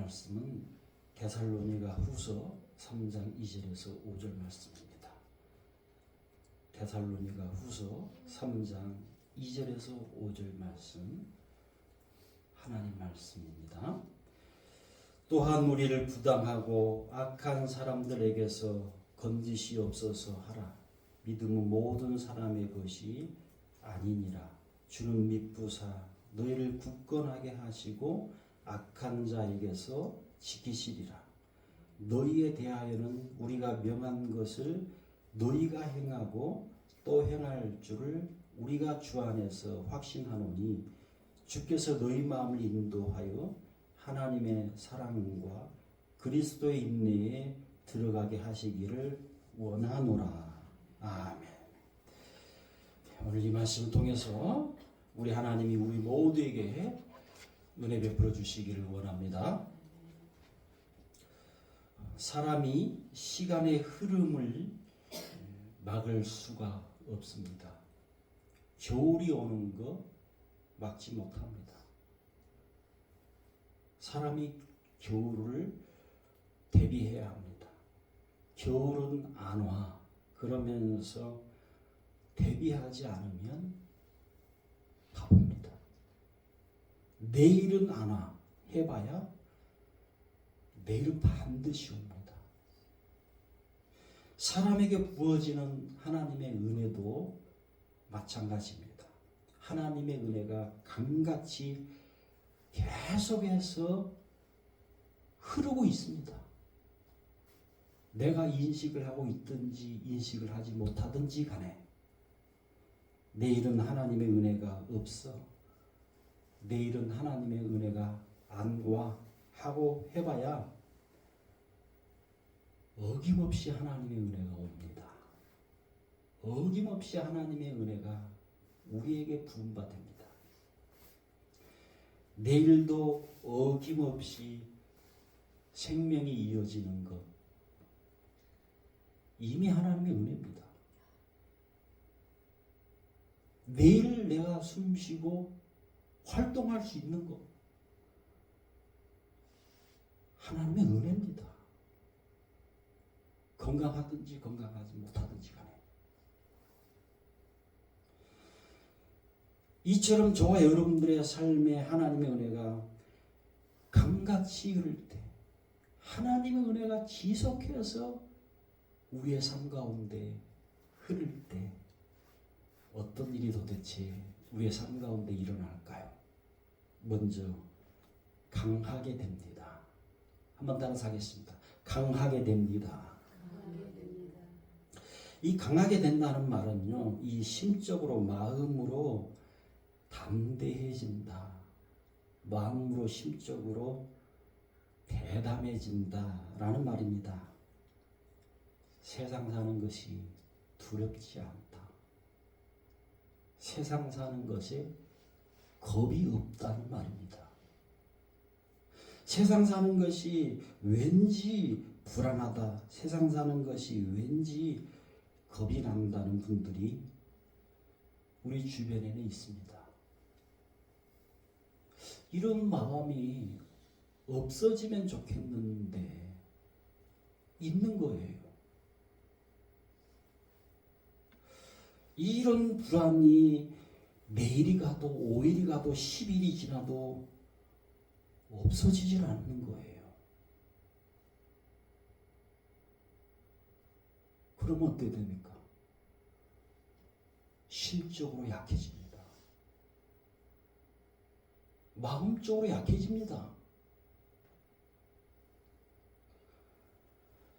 말씀은 데살로니가 후서 3장 2절에서 5절 말씀입니다. 데살로니가 후서 3장 2절에서 5절 말씀, 하나님 말씀입니다. 또한 우리를 부당하고 악한 사람들에게서 건지시옵소서 하라. 믿음은 모든 사람의 것이 아니니라. 주는 미쁘사 너희를 굳건하게 하시고 악한 자에게서 지키시리라. 너희에 대하여는 우리가 명한 것을 너희가 행하고 또 행할 줄을 우리가 주 안에서 확신하노니 주께서 너희 마음을 인도하여 하나님의 사랑과 그리스도의 인내에 들어가게 하시기를 원하노라. 아멘. 오늘 이 말씀을 통해서 우리 하나님이 우리 모두에게 은혜 베풀어 주시기를 원합니다. 사람이 시간의 흐름을 막을 수가 없습니다. 겨울이 오는 거 막지 못합니다. 사람이 겨울을 대비해야 합니다. 겨울은 안 와. 그러면서 대비하지 않으면 바쁩니다. 내일은 안 와. 해봐야 내일은 반드시 옵니다. 사람에게 부어지는 하나님의 은혜도 마찬가지입니다. 하나님의 은혜가 강같이 계속해서 흐르고 있습니다. 내가 인식을 하고 있든지 인식을 하지 못하든지 간에 내일은 하나님의 은혜가 없어. 내일은 하나님의 은혜가 안 와 하고 해봐야 어김없이 하나님의 은혜가 옵니다. 어김없이 하나님의 은혜가 우리에게 부음받습니다. 내일도 어김없이 생명이 이어지는 것, 이미 하나님의 은혜입니다. 내일 내가 숨쉬고 활동할 수 있는 것, 하나님의 은혜입니다. 건강하든지 건강하지 못하든지 간에. 이처럼 저와 여러분들의 삶에 하나님의 은혜가 강같이 흐를 때, 하나님의 은혜가 지속해서 우리의 삶 가운데 흐를 때 어떤 일이 도대체 우리의 삶 가운데 일어날까요? 먼저 강하게 됩니다. 한번 따라서 하겠습니다. 강하게 됩니다. 이 강하게 된다는 말은요, 이 심적으로 마음으로 담대해진다. 마음으로 심적으로 대담해진다라는 말입니다. 세상 사는 것이 두렵지 않다. 세상 사는 것에 겁이 없다는 말입니다. 세상 사는 것이 왠지 불안하다. 세상 사는 것이 왠지 겁이 난다는 분들이 우리 주변에는 있습니다. 이런 마음이 없어지면 좋겠는데 있는 거예요. 이런 불안이 내일이 가도 5일이 가도 10일이 지나도 없어지질 않는 거예요. 그러면 어떻게 됩니까? 심적으로 약해집니다. 마음적으로 약해집니다.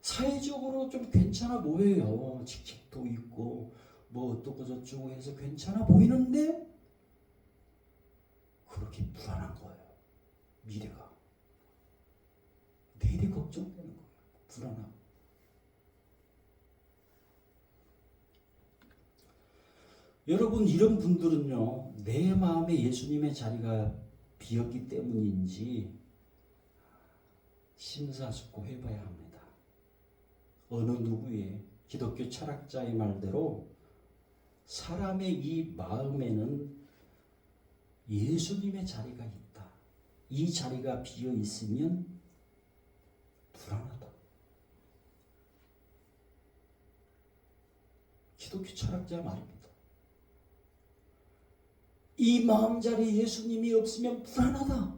사회적으로 좀 괜찮아 보여요. 직책도 있고 뭐 어떻고 저쩌고 해서 괜찮아 보이는데 그렇게 불안한 거예요. 미래가. 내일이 걱정되는 거예요. 불안하고. 여러분, 이런 분들은요, 내 마음에 예수님의 자리가 비었기 때문인지 심사숙고해봐야 합니다. 어느 누구의 기독교 철학자의 말대로 사람의 이 마음에는 예수님의 자리가 있다. 이 자리가 비어 있으면 불안하다. 기독교 철학자의 말입니다. 이 마음자리에 예수님이 없으면 불안하다.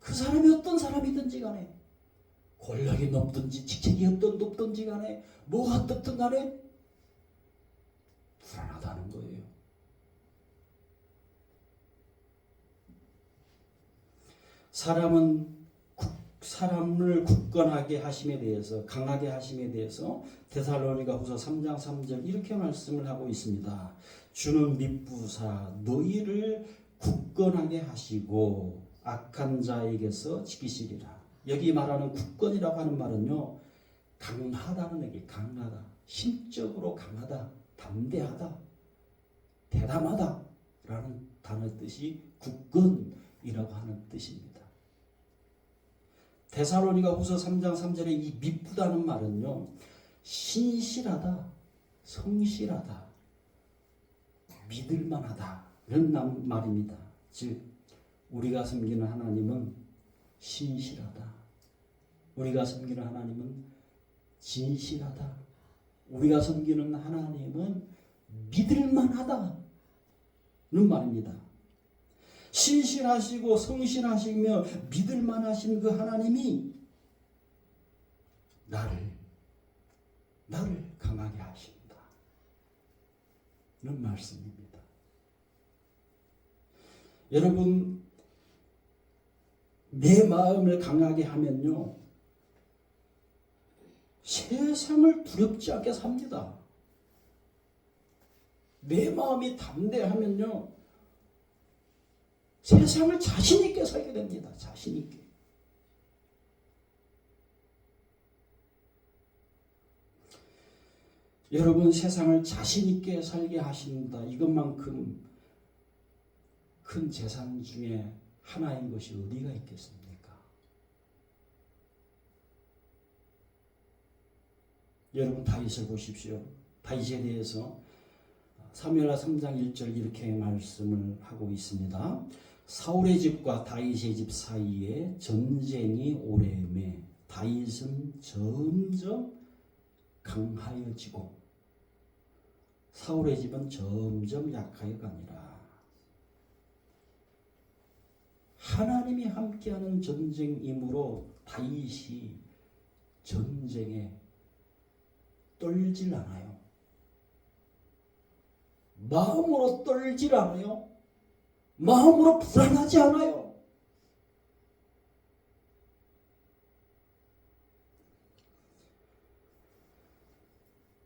그 사람이 어떤 사람이든지 간에, 권력이 높든지 직책이 어떤 높든지 간에, 뭐가 어떻든 간에 불안하다는 거예요. 사람을 굳건하게 하심에 대해서, 강하게 하심에 대해서 데살로니가 후서 3장 3절 이렇게 말씀을 하고 있습니다. 주는 미쁘사 너희를 굳건하게 하시고 악한 자에게서 지키시리라. 여기 말하는 굳건이라고 하는 말은요, 강하다는 얘기, 강하다, 심적으로 강하다, 담대하다, 대담하다 라는 단어 뜻이 굳건이라고 하는 뜻입니다. 데살로니가 후서 3장 3절에 이 미쁘다는 말은요, 신실하다, 성실하다, 믿을만하다 이런 말입니다. 즉 우리가 섬기는 하나님은 신실하다, 우리가 섬기는 하나님은 진실하다, 우리가 섬기는 하나님은 믿을만하다는 말입니다. 신실하시고 성실하시며 믿을만하신 그 하나님이 나를 강하게 하신다 는 말씀입니다. 여러분, 내 마음을 강하게 하면요, 세상을 두렵지 않게 삽니다. 내 마음이 담대하면요, 세상을 자신 있게 살게 됩니다. 자신 있게. 여러분, 세상을 자신 있게 살게 하신다. 이것만큼 큰 재산 중에 하나인 것이 어디가 있겠습니까? 여러분, 다윗을 보십시오. 다윗에 대해서 사무엘하 3장 1절 이렇게 말씀을 하고 있습니다. 사울의 집과 다윗의 집 사이에 전쟁이 오래매 다윗은 점점 강하여지고 사울의 집은 점점 약하여 가니라. 하나님이 함께하는 전쟁이므로 다윗이 전쟁에 떨질 않아요. 마음으로 떨질 않아요. 마음으로 불안하지 않아요.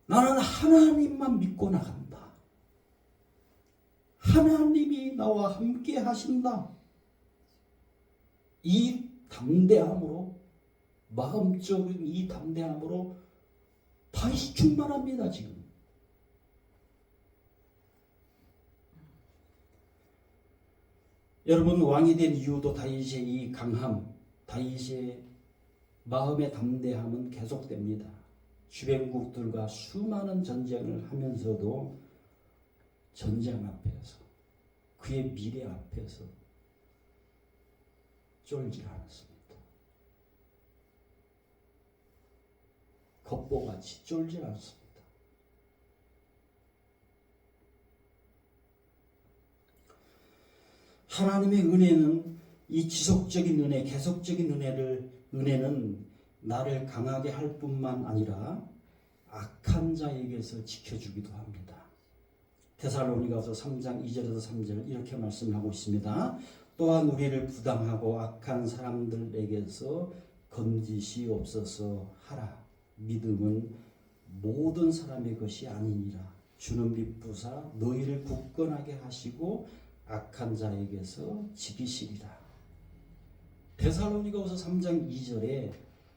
나는 하나님만 믿고 나간다. 하나님이 나와 함께 하신다. 이 담대함으로, 마음적인 이 담대함으로 다윗이 충만합니다. 지금 여러분, 왕이 된 이유도 다윗의 이 강함, 다윗의 마음의 담대함은 계속됩니다. 주변국들과 수많은 전쟁을 하면서도 전쟁 앞에서, 그의 미래 앞에서 쫄지 않았습니다. 겉보같이 쫄지 않습니다. 하나님의 은혜는, 이 지속적인 은혜, 계속적인 은혜는 나를 강하게 할 뿐만 아니라 악한 자에게서 지켜주기도 합니다. 데살로니가서 3장 2절에서 3절 이렇게 말씀하고 있습니다. 또한 우리를 부당하고 악한 사람들에게서 건지시옵소서 하라. 믿음은 모든 사람의 것이 아니니라. 주는 미쁘사 너희를 굳건하게 하시고 악한 자에게서 지키시리라. 데살로니가서 3장 2절에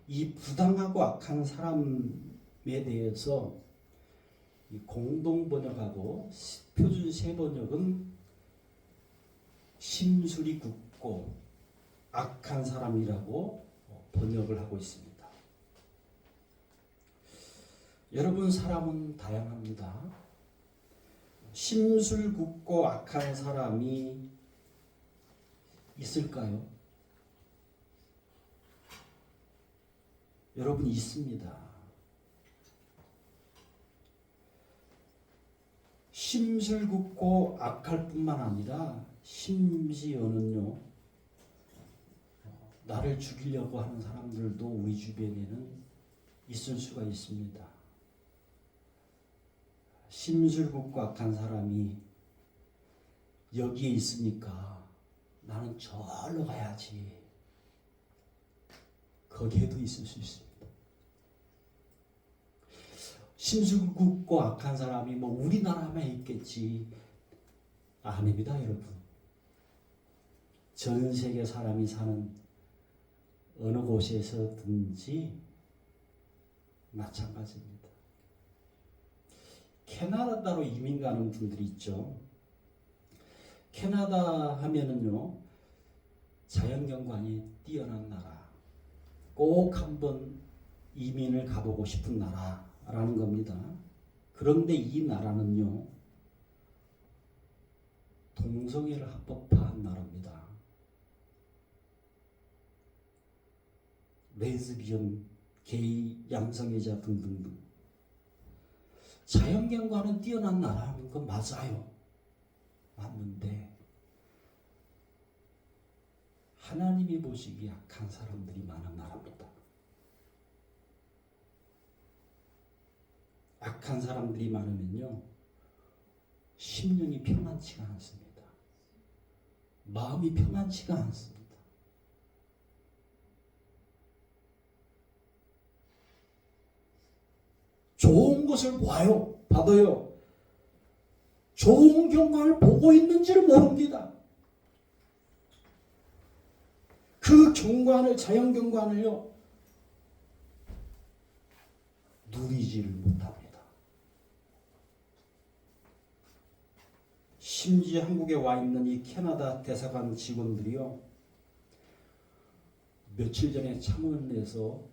이 부당하고 악한 사람에 대해서 공동 번역하고 표준 세 번역은 심술이 굳고 악한 사람이라고 번역을 하고 있습니다. 여러분, 사람은 다양합니다. 심술 굳고 악한 사람이 있을까요? 여러분 있습니다. 심술궂고 악할 뿐만 아니라 심지어는요, 나를 죽이려고 하는 사람들도 우리 주변에는 있을 수가 있습니다. 심술궂고 악한 사람이 여기에 있으니까 나는 저리로 가야지. 거기에도 있을 수 있습니다. 심술궂고 악한 사람이 뭐 우리나라만 있겠지. 아닙니다, 여러분. 전 세계 사람이 사는 어느 곳에서든지 마찬가지입니다. 캐나다로 이민 가는 분들이 있죠. 캐나다 하면은요, 자연경관이 뛰어난 나라, 꼭 한번 이민을 가보고 싶은 나라라는 겁니다. 그런데 이 나라는요, 동성애를 합법화한 나라입니다. 레즈비언, 게이, 양성애자 등등등. 자연경관은 뛰어난 나라는 건 맞아요. 맞는데 하나님이 보시기에 악한 사람들이 많은 나라입니다. 악한 사람들이 많으면요, 심령이 평안치가 않습니다. 마음이 평안치가 않습니다. 좋은 것을 봐요. 받아요. 좋은 경관을 보고 있는지를 모릅니다. 그 경관을, 자연경관을요, 누리지를 못합니다. 심지어 한국에 와 있는 이 캐나다 대사관 직원들이요, 며칠 전에 창원에서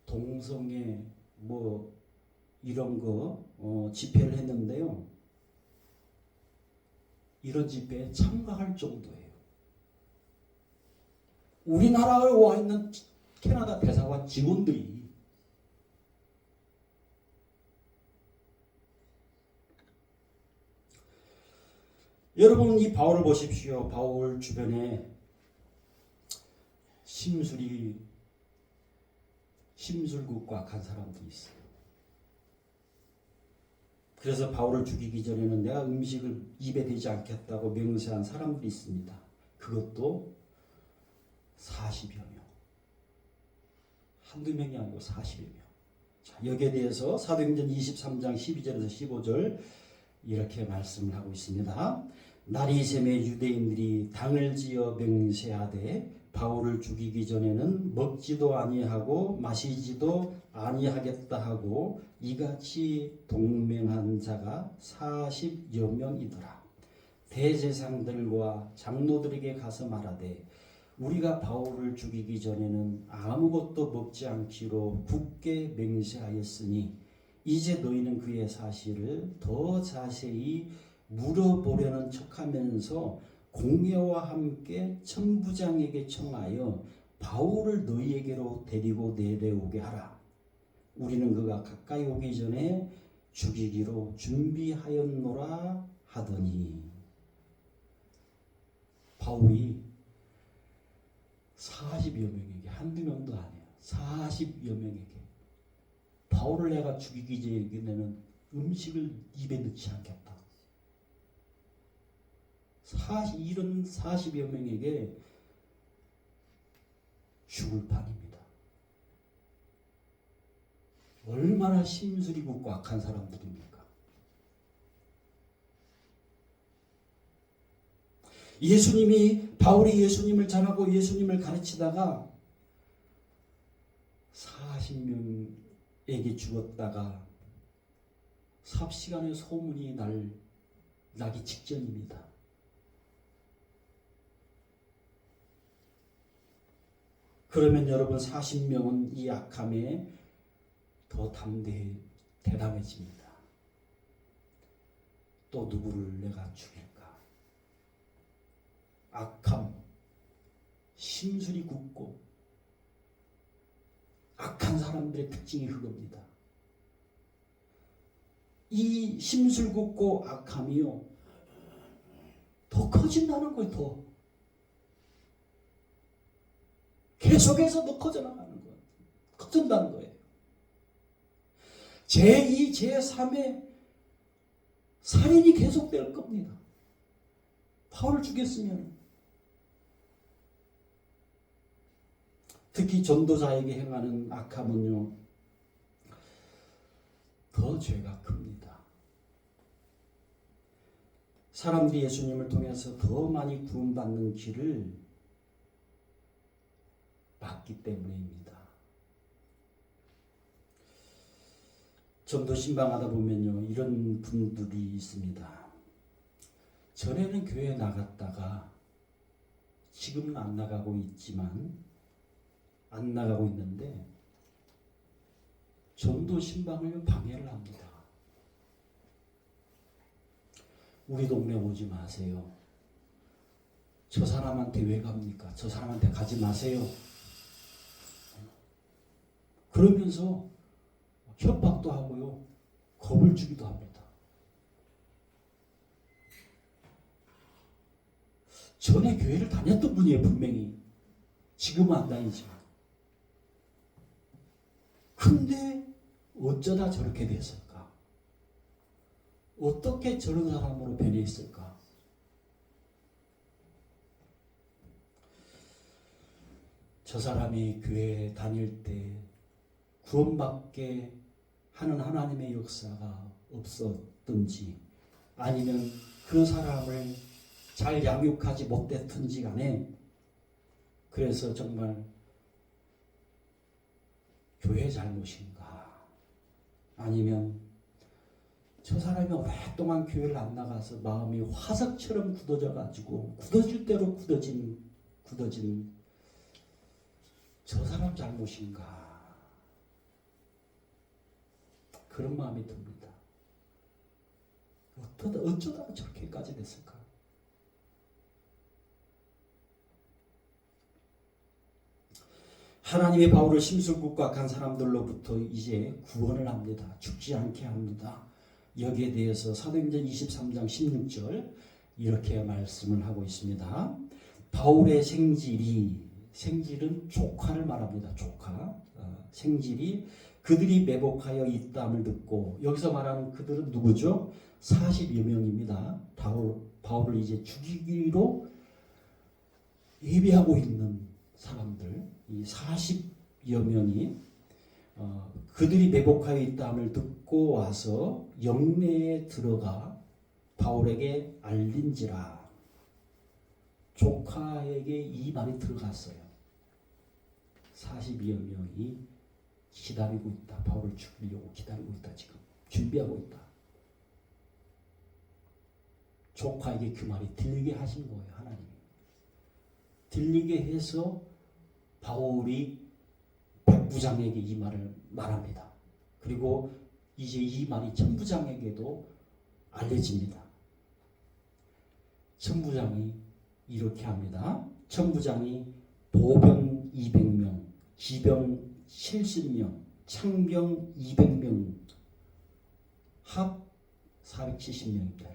동성애 뭐 이런 거 집회를 했는데요, 이런 집회에 참가할 정도예요. 우리나라에 와 있는 캐나다 대사관 직원들이 여러분 이 바울을 보십시오. 바울 주변에 심술궂고 악한 사람들이 있어요. 그래서 바울을 죽이기 전에는 내가 음식을 입에 대지 않겠다고 맹세한 사람들이 있습니다. 그것도 40여 명. 한두 명이 아니고 40여 명. 자, 여기에 대해서 사도행전 23장 12절에서 15절 이렇게 말씀을 하고 있습니다. 날이 새매 유대인들이 당을 지어 맹세하되 바울을 죽이기 전에는 먹지도 아니하고 마시지도 아니하겠다 하고 이같이 동맹한 자가 40여 명이더라. 대제사장들과 장로들에게 가서 말하되 우리가 바울을 죽이기 전에는 아무것도 먹지 않기로 굳게 맹세하였으니 이제 너희는 그의 사실을 더 자세히 물어보려는 척하면서 공회와 함께 천부장에게 청하여 바울을 너희에게로 데리고 내려오게 하라. 우리는 그가 가까이 오기 전에 죽이기로 준비하였노라 하더니, 바울이 40여 명에게, 한두 명도 아니에요, 40여 명에게 바울을 내가 죽이기 전에는 음식을 입에 넣지 않겠다. 이런 40여 명에게 죽을 판입니다. 얼마나 심술이 굵고 악한 사람들입니까? 바울이 예수님을 전하고 예수님을 가르치다가 40명에게 죽었다가 삽시간에 소문이 나기 직전입니다. 그러면 여러분 40명은 이 악함에 더 대담해집니다. 또 누구를 내가 죽일까? 악함, 심술이 굳고 악한 사람들의 특징이 그겁니다. 이 심술궂고 악함이요 더 커진다는 거예요. 더 계속해서 더 커져나가는 거예요. 커진다는 거예요. 제2, 제3의 살인이 계속될 겁니다. 바울을 죽였으면. 특히 전도자에게 행하는 악함은요 더 죄가 큽니다. 사람들이 예수님을 통해서 더 많이 구원받는 길을 막기 때문입니다. 전도 신방하다 보면요 이런 분들이 있습니다. 전에는 교회에 나갔다가 지금은 안 나가고 있지만 안 나가고 있는데 전도 신방을 방해를 합니다. 우리 동네 오지 마세요. 저 사람한테 왜 갑니까? 저 사람한테 가지 마세요. 그러면서 협박도 하고요. 겁을 주기도 합니다. 전에 교회를 다녔던 분이에요. 분명히. 지금은 안 다니지만. 근데 어쩌다 저렇게 됐을까? 어떻게 저런 사람으로 변했을까? 저 사람이 교회에 다닐 때 구원받게 하는 하나님의 역사가 없었든지 아니면 그 사람을 잘 양육하지 못했든지 간에 그래서 정말 교회 잘못인가 아니면 저 사람이 오랫동안 교회를 안 나가서 마음이 화석처럼 굳어져 가지고 굳어질 대로 굳어진 저 사람 잘못인가 그런 마음이 듭니다. 어쩌다가 저렇게까지 됐을까? 하나님의 바울을 심술궂고 악한 사람들로부터 이제 구원을 합니다. 죽지 않게 합니다. 여기에 대해서 사도행전 23장 16절 이렇게 말씀을 하고 있습니다. 바울의 생질은 조카를 말합니다. 조카. 생질이 그들이 매복하여 있다함을 듣고 여기서 말하는 그들은 누구죠? 40여 명입니다. 바울을 이제 죽이기로 예비하고 있는 사람들 이 40여 명이 그들이 매복하여 있다함을 듣고 와서 영내에 들어가 바울에게 알린지라. 조카에게 이 말이 들어갔어요. 40여 명이 기다리고 있다. 바울을 죽이려고 기다리고 있다. 지금 준비하고 있다. 조카에게 그 말이 들리게 하신 거예요. 하나님이. 들리게 해서 바울이 백부장에게 이 말을 말합니다. 그리고 이제 이 말이 천부장에게도 알려집니다. 천부장이 이렇게 합니다. 천부장이 보병 200명, 기병 70명, 창병 200명, 합 470명입니다.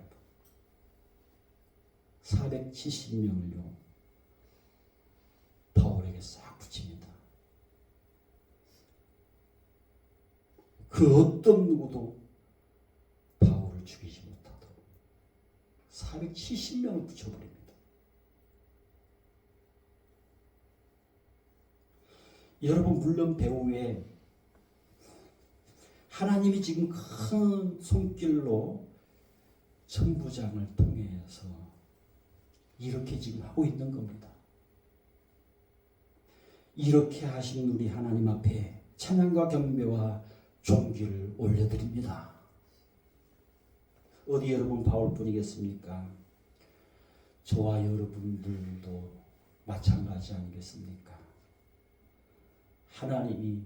470명을요 바울에게 싹 붙입니다. 그 어떤 누구도 바울을 죽이지 못하도록 470명을 붙여버립니다. 여러분 물론 배후에 하나님이 지금 큰 손길로 천부장을 통해서 이렇게 지금 하고 있는 겁니다. 이렇게 하신 우리 하나님 앞에 찬양과 경배와 존귀를 올려드립니다. 어디 여러분 바울뿐이겠습니까? 저와 여러분들도 마찬가지 아니겠습니까? 하나님이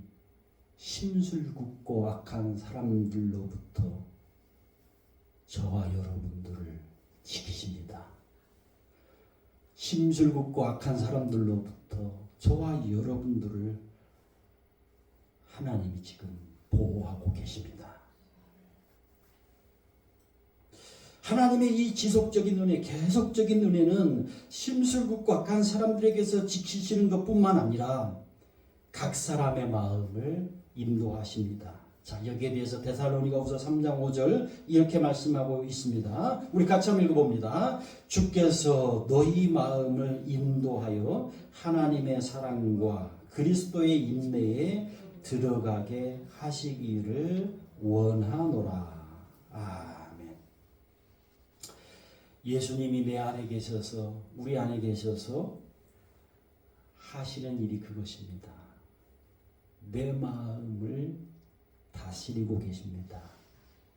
심술궂고 악한 사람들로부터 저와 여러분들을 지키십니다. 심술궂고 악한 사람들로부터 저와 여러분들을 하나님이 지금 보호하고 계십니다. 하나님의 이 지속적인 은혜, 계속적인 은혜는 심술궂고 악한 사람들에게서 지키시는 것뿐만 아니라 각 사람의 마음을 인도하십니다. 자, 여기에 대해서 데살로니가후서 3장 5절 이렇게 말씀하고 있습니다. 우리 같이 한번 읽어봅니다. 주께서 너희 마음을 인도하여 하나님의 사랑과 그리스도의 인내에 들어가게 하시기를 원하노라. 아멘. 예수님이 내 안에 계셔서, 우리 안에 계셔서 하시는 일이 그것입니다. 내 마음을 다스리고 계십니다.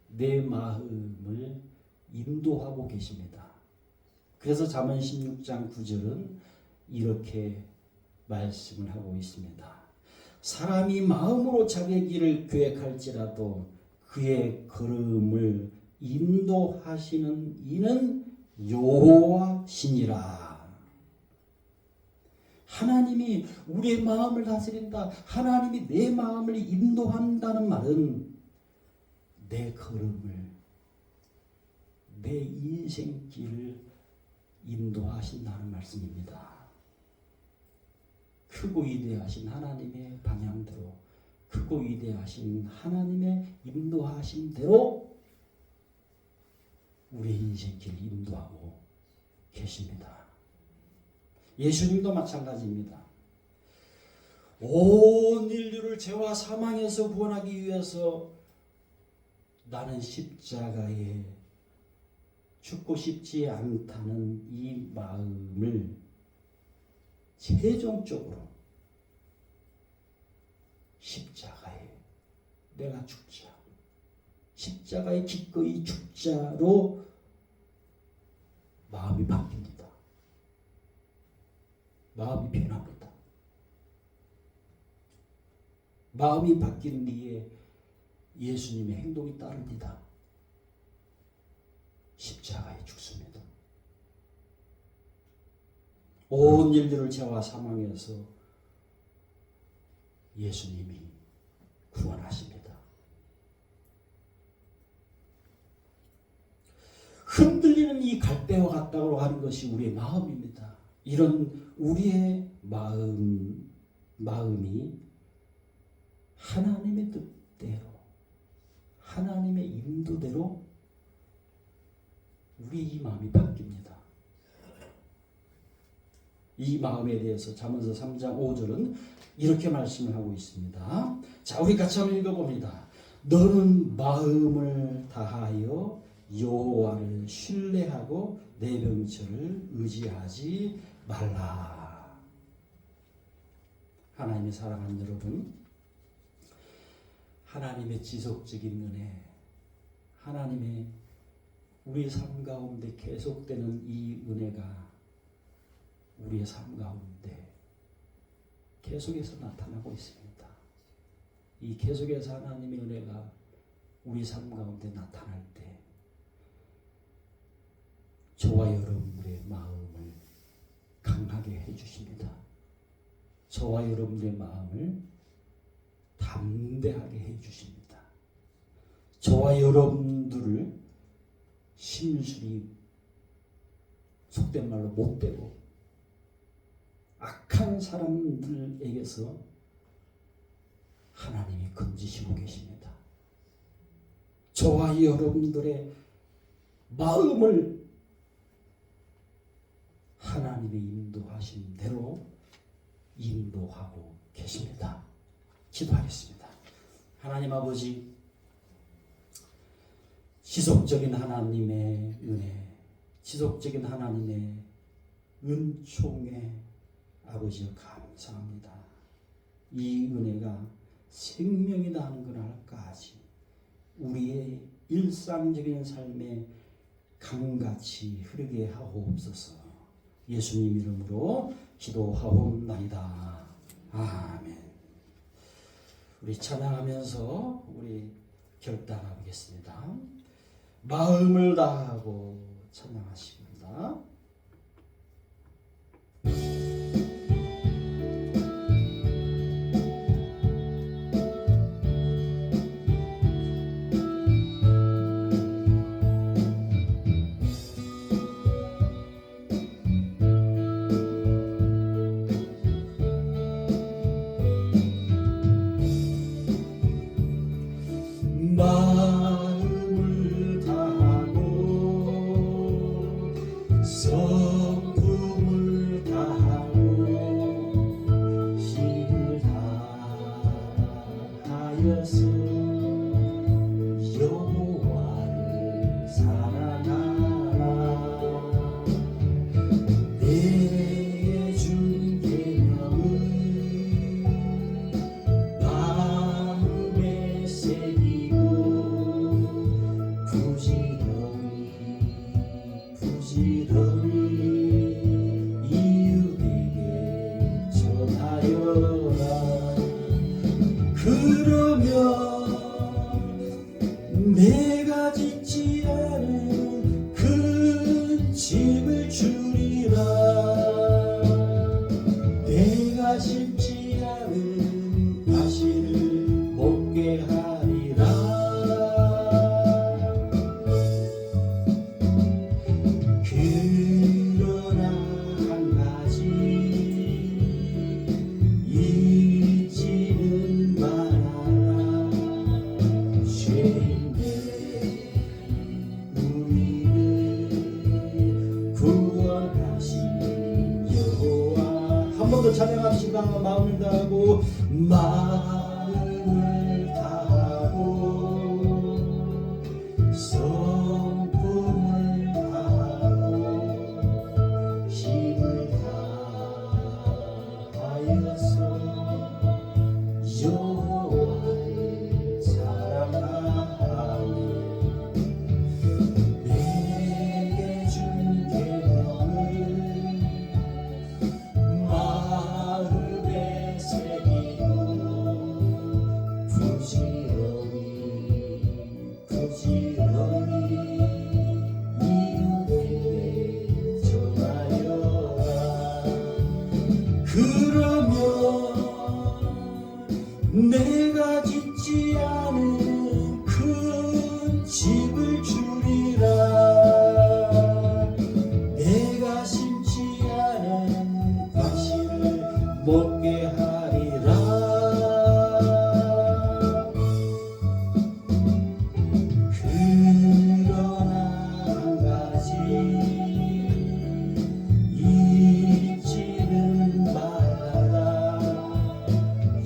내 마음을 인도하고 계십니다. 그래서 잠언 16장 9절은 이렇게 말씀을 하고 있습니다. 사람이 마음으로 자기의 길을 계획할지라도 그의 걸음을 인도하시는 이는 여호와시니라. 하나님이 우리의 마음을 다스린다. 하나님이 내 마음을 인도한다는 말은 내 걸음을, 내 인생길을 인도하신다는 말씀입니다. 크고 위대하신 하나님의 방향대로, 크고 위대하신 하나님의 인도하심대로 우리의 인생길을 인도하고 계십니다. 예수님도 마찬가지입니다. 온 인류를 죄와 사망에서 구원하기 위해서 나는 십자가에 죽고 싶지 않다는 이 마음을 최종적으로 십자가에 내가 죽자, 십자가에 기꺼이 죽자로 마음이 바뀝니다. 마음이 변합니다. 마음이 바뀐 뒤에 예수님의 행동이 따릅니다. 십자가에 죽습니다. 온 일들을 죄와 사망에서 예수님이 구원하십니다. 흔들리는 이 갈대와 같다고 하는 것이 우리의 마음입니다. 이런 우리의 마음이 하나님의 뜻대로, 하나님의 인도대로 우리 이 마음이 바뀝니다. 이 마음에 대해서 잠언서 3장 5절은 이렇게 말씀을 하고 있습니다. 자, 우리 같이 한번 읽어봅니다. 너는 마음을 다하여 여호와를 신뢰하고 내 병철을 의지하지 말라. 하나님의 사랑하는 여러분, 하나님의 지속적인 은혜, 하나님의 우리의 삶 가운데 계속되는 이 은혜가 우리의 삶 가운데 계속해서 나타나고 있습니다. 이 계속해서 하나님의 은혜가 우리 삶 가운데 나타날 때 저와 여러분들의 마음을 강하게 해주십니다. 저와 여러분들의 마음을 담대하게 해주십니다. 저와 여러분들을 심술이 속된 말로 못되고 악한 사람들에게서 하나님이 건지시고 계십니다. 저와 여러분들의 마음을 하나님의 인도하신 대로 인도하고 계십니다. 기도하겠습니다. 하나님 아버지, 지속적인 하나님의 은혜, 지속적인 하나님의 은총에 아버지여 감사합니다. 이 은혜가 생명이다 하는 그날까지 우리의 일상적인 삶에 강같이 흐르게 하옵소서. 예수님 이름으로 기도하옵나이다. 아멘. 우리 찬양하면서 우리 결단하겠습니다. 마음을 다하고 찬양하십니다. 하여서 여호와를 사랑하라. 내게 준 계명을 마음에 새기고 부지런히 이웃에게 전하여라. 그러면 내가 짓지 않은 큰 집을 주리라. 내가 심지 않은 가시를 먹게 하리라. 그러나 한 가지 잊지는 말아라. 죄인된 우리를 구원하신 여호와. 한 번 더 찬양합시다. 마음을 다하고 마음을 다하고 성품을 다하고 힘을 다하여서 여호와를 사랑하니. 내게 준 계명을 마음에 새기고 부지런히 이웃에게 전하여라. 그러면 내가 짓지 않은 큰 집을 주리라. 내가 심지 않은 과실을 먹게 하리라. 그러나 한 가지 잊지는 말아라.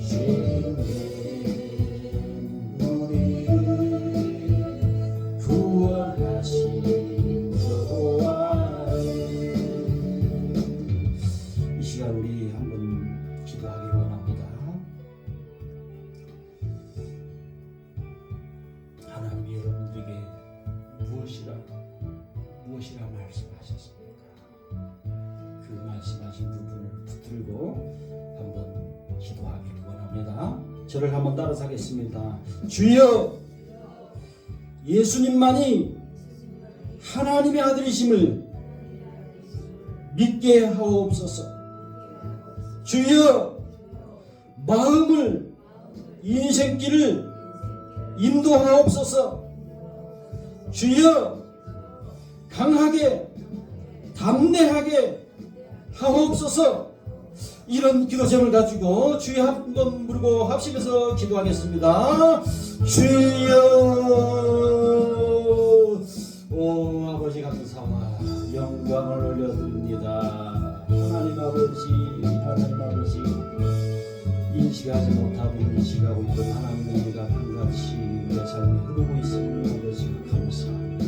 죄인된 우리를 구원하신 여호와를. 이 시간 우리 한번 기도하기 원합니다. 하나님이 여러분들에게 무엇이라 말씀하셨습니까? 그 말씀하신 부분을 붙들고 한번 기도하기를 원합니다. 저를 한번 따라서 하겠습니다. 주여, 예수님만이 하나님의 아들이심을 믿게 하옵소서. 주여, 마음을 인생길을 인도하옵소서. 주여, 강하게 담대하게 하옵소서. 이런 기도 제목을 가지고 주여 한번 부르고 합심해서 기도하겠습니다. 주여, 오 아버지 감사와 영광을 올려드립니다. 하나님 아버지 인식하지 못하고 인식하고 있던 하나님의 은혜가 한같이 우리의 삶에 흐르고 있음을 아버지 감사합니다.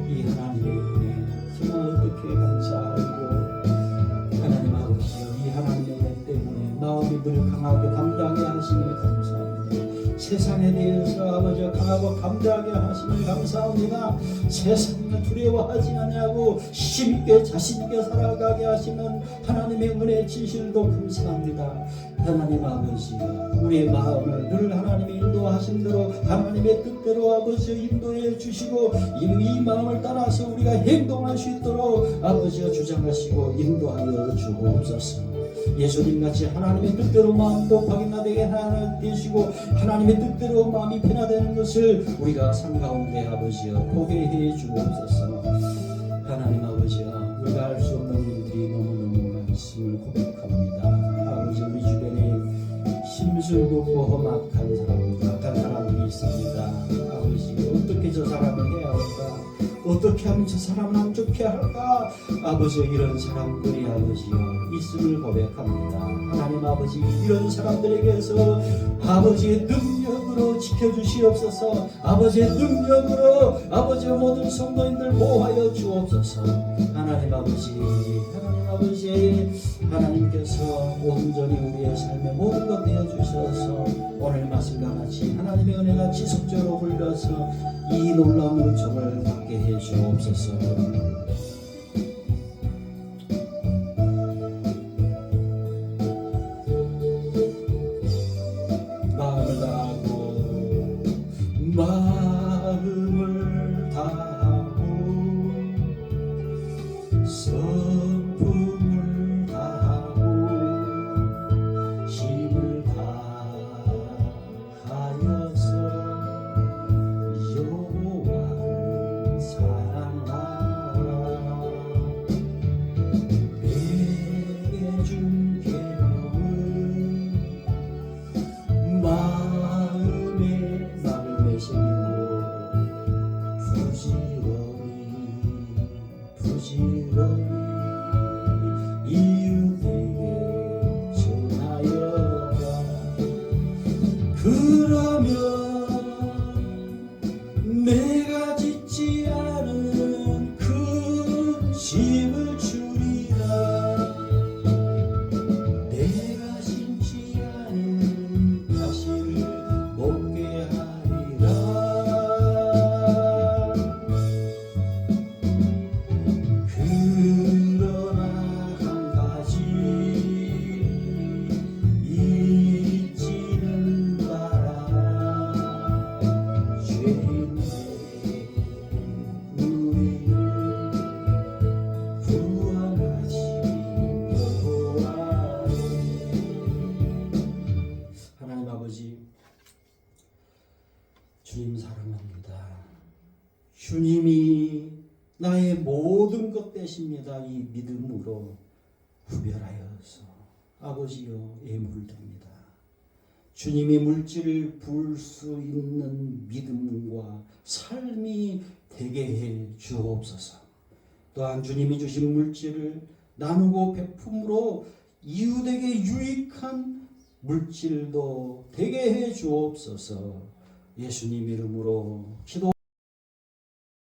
이 하나님의 은혜 정말 어떻게 감사하고, 하나님 아버지여, 이 하나님의 은혜 때문에 마음이 늘 강하게 담대하게 하시니 감사합니다. 세상에 대해서 아버지가 강하고 담대하게 하시니 감사합니다. 세상에 두려워하지 않냐고 힘있게 자신있게 살아가게 하시는 하나님의 은혜의 진실도 감사합니다. 하나님 아버지, 우리의 마음을 늘 하나님의 인도하신 대로 하나님의 뜻대로 아버지 인도해 주시고, 이 마음을 따라서 우리가 행동할 수 있도록 아버지가 주장하시고 인도하여 주옵소서. 예수님같이 하나님의 뜻대로 마음도 확인되게 하나 되시고 하나님의 뜻대로 마음이 변화되는 것을 우리가 삶 가운데 아버지여 보게 해 주옵소서. 하나님 아버지여, 우리가 알 수 없는 일들이 너무너무 많음을 고백합니다. 아버지, 우리 주변에 심술궂고 험악한 사람들이 있습니다. 아버지, 어떻게 저 사람을 해야 할까, 어떻게 하면 저 사람은 안 좋게 할까? 아버지, 이런 사람들이 아버지요 있음을 고백합니다. 하나님 아버지, 이런 사람들에게서 아버지의 능력으로 지켜주시옵소서. 아버지의 능력으로 아버지의 모든 성도인들 보호하여 주옵소서. 하나님 아버지, 하나님 아버지, 하나님께서 온전히 우리의 삶의 모든 것 되어주셔서 오늘 말씀과 같이 하나님의 은혜가 지속적으로 흘러서 이 놀라운 은총을 받게 해 주옵소서. 마음을 다하고 마음을 다하고 성품을 다하고 힘을 다하여서 여호와를 사랑하라. 내게 준 계명은 마음에 새기고 부지런히 이웃에게 전하여라. 그러면 내가 짓지 않은 큰 집을 주리라. 내가 심지 않은 가시를 먹게 하리라. 그러나 한 가지 잊지는 말아라. 죄인된 우리를 구원하신 여호와를. 하나님 아버지, 주님 사랑합니다. 주님이 나의 모든 것 되십니다. 이 믿음으로 구별하여서 아버지여 예물드립니다. 주님이 물질을 부을 수 있는 믿음과 삶이 되게 해 주옵소서. 또한 주님이 주신 물질을 나누고 베품으로 이웃에게 유익한 물질도 되게 해 주옵소서. 예수님 이름으로 기도